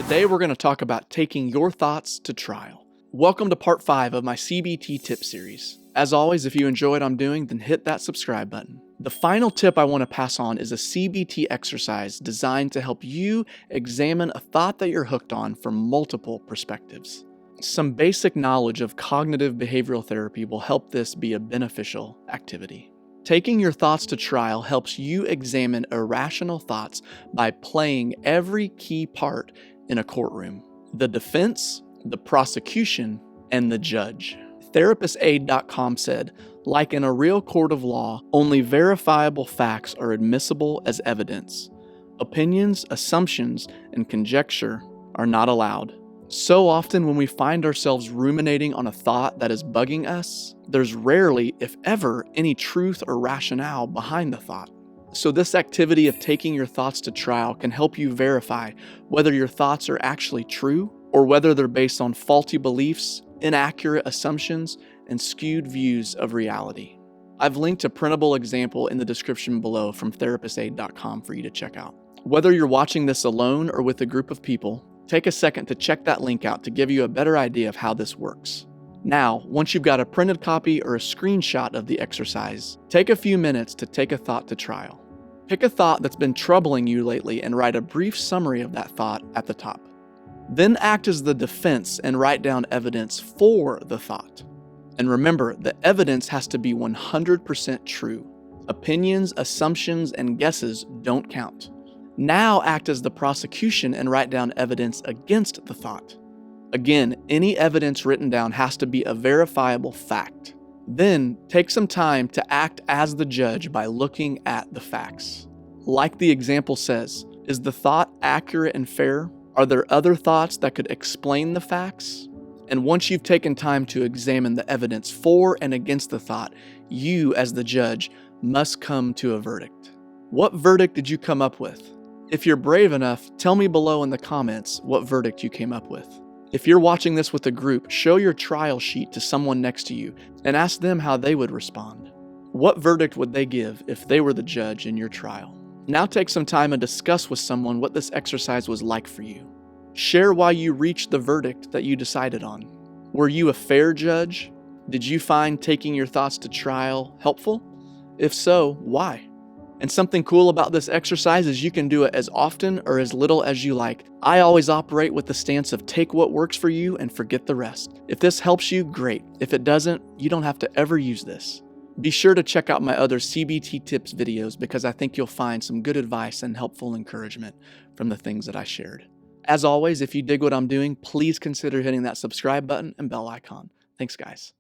Today we're going to talk about taking your thoughts to trial. Welcome to part 5 of my CBT tip series. As always, if you enjoy what I'm doing, then hit that subscribe button. The final tip I want to pass on is a CBT exercise designed to help you examine a thought that you're hooked on from multiple perspectives. Some basic knowledge of cognitive behavioral therapy will help this be a beneficial activity. Taking your thoughts to trial helps you examine irrational thoughts by playing every key part in a courtroom: the defense, the prosecution, and the judge. TherapistAid.com said, "Like in a real court of law, only verifiable facts are admissible as evidence. Opinions, assumptions, and conjecture are not allowed." So often when we find ourselves ruminating on a thought that is bugging us, there's rarely, if ever, any truth or rationale behind the thought. So this activity of taking your thoughts to trial can help you verify whether your thoughts are actually true or whether they're based on faulty beliefs, inaccurate assumptions, and skewed views of reality. I've linked a printable example in the description below from therapistaid.com for you to check out. Whether you're watching this alone or with a group of people, take a second to check that link out to give you a better idea of how this works. Now, once you've got a printed copy or a screenshot of the exercise, take a few minutes to take a thought to trial. Pick a thought that's been troubling you lately and write a brief summary of that thought at the top. Then act as the defense and write down evidence for the thought. And remember, the evidence has to be 100% true. Opinions, assumptions, and guesses don't count. Now act as the prosecution and write down evidence against the thought. Again, any evidence written down has to be a verifiable fact. Then take some time to act as the judge by looking at the facts. Like the example says, is the thought accurate and fair? Are there other thoughts that could explain the facts? And once you've taken time to examine the evidence for and against the thought, you, as the judge, must come to a verdict. What verdict did you come up with? If you're brave enough, tell me below in the comments what verdict you came up with. If you're watching this with a group, show your trial sheet to someone next to you and ask them how they would respond. What verdict would they give if they were the judge in your trial? Now take some time and discuss with someone what this exercise was like for you. Share why you reached the verdict that you decided on. Were you a fair judge? Did you find taking your thoughts to trial helpful? If so, why? And something cool about this exercise is you can do it as often or as little as you like. I always operate with the stance of take what works for you and forget the rest. If this helps you, great. If it doesn't, you don't have to ever use this. Be sure to check out my other CBT tips videos because I think you'll find some good advice and helpful encouragement from the things that I shared. As always, if you dig what I'm doing, please consider hitting that subscribe button and bell icon. Thanks, guys.